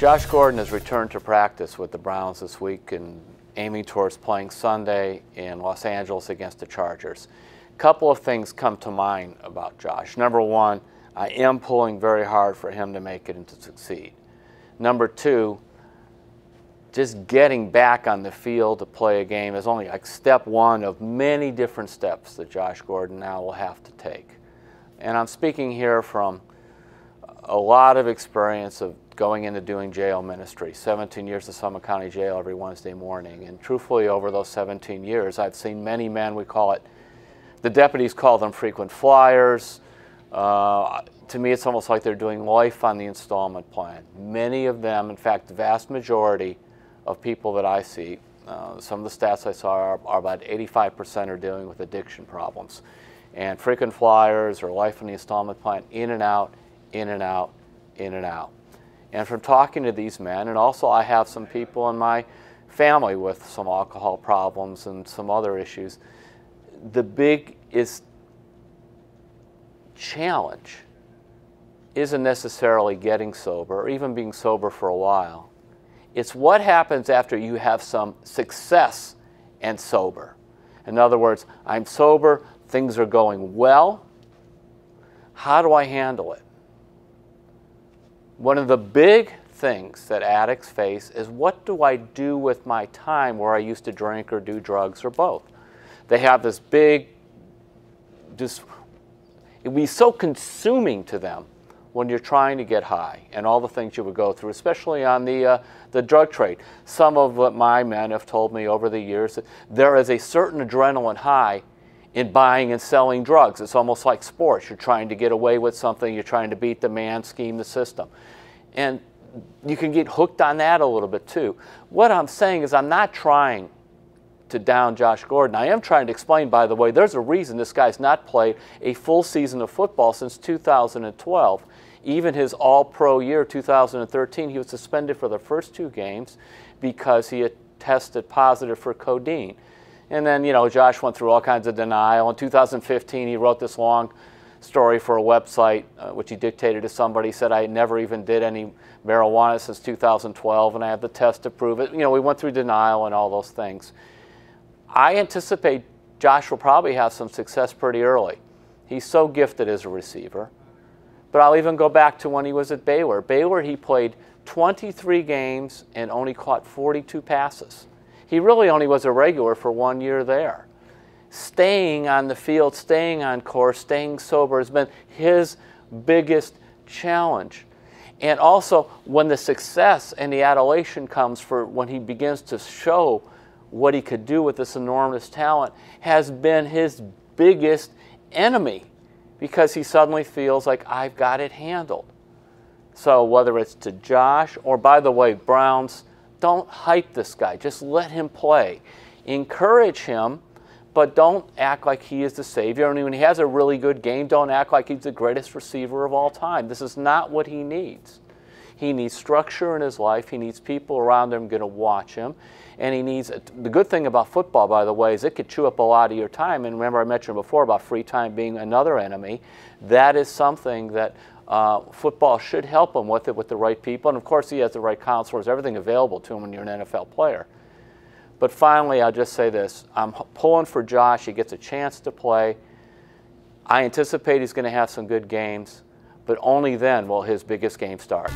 Josh Gordon has returned to practice with the Browns this week and aiming towards playing Sunday in Los Angeles against the Chargers. A couple of things come to mind about Josh. Number one, I am pulling very hard for him to make it and to succeed. Number two, just getting back on the field to play a game is only like step one of many different steps that Josh Gordon now will have to take. And I'm speaking here from a lot of experience of going into doing jail ministry, 17 years of Summit County Jail every Wednesday morning. And truthfully, over those 17 years, I've seen many men, the deputies call them frequent flyers. To me, it's almost like they're doing life on the installment plan. Many of them, in fact, the vast majority of people that I see, some of the stats I saw are about 85% are dealing with addiction problems. And frequent flyers or life on the installment plan, in and out, in and out, in and out. And from talking to these men, and also I have some people in my family with some alcohol problems and some other issues, the biggest challenge isn't necessarily getting sober or even being sober for a while. It's what happens after you have some success and sober. In other words, I'm sober, things are going well. How do I handle it? One of the big things that addicts face is, what do I do with my time where I used to drink or do drugs or both? They have this big, it'd be so consuming to them when you're trying to get high and all the things you would go through, especially on the drug trade. Some of what my men have told me over the years, that there is a certain adrenaline high in buying and selling drugs. It's almost like sports. You're trying to get away with something. You're trying to beat the man, scheme the system. And you can get hooked on that a little bit too. What I'm saying is, I'm not trying to down Josh Gordon. I am trying to explain, by the way, there's a reason this guy's not played a full season of football since 2012. Even his all-pro year, 2013, he was suspended for the first 2 games because he had tested positive for codeine. And then, Josh went through all kinds of denial. In 2015, he wrote this long story for a website, which he dictated to somebody. He said, I never even did any marijuana since 2012, and I have the test to prove it. We went through denial and all those things. I anticipate Josh will probably have some success pretty early. He's so gifted as a receiver. But I'll even go back to when he was at Baylor. Baylor, he played 23 games and only caught 42 passes. He really only was a regular for 1 year there. Staying on the field, staying on course, staying sober has been his biggest challenge. And also, when the success and the adulation comes for when he begins to show what he could do with this enormous talent, has been his biggest enemy, because he suddenly feels like, I've got it handled. So whether it's to Josh, or by the way, Browns, don't hype this guy. Just let him play. Encourage him, but don't act like he is the savior. And when he has a really good game, don't act like he's the greatest receiver of all time. This is not what he needs. He needs structure in his life. He needs people around him going to watch him. And he needs, the good thing about football, by the way, is it could chew up a lot of your time. And remember, I mentioned before about free time being another enemy. That is something that football should help him with, with the right people. And of course, he has the right counselors, everything available to him when you're an NFL player. But finally, I'll just say this. I'm pulling for Josh. He gets a chance to play. I anticipate he's going to have some good games, but only then will his biggest game start.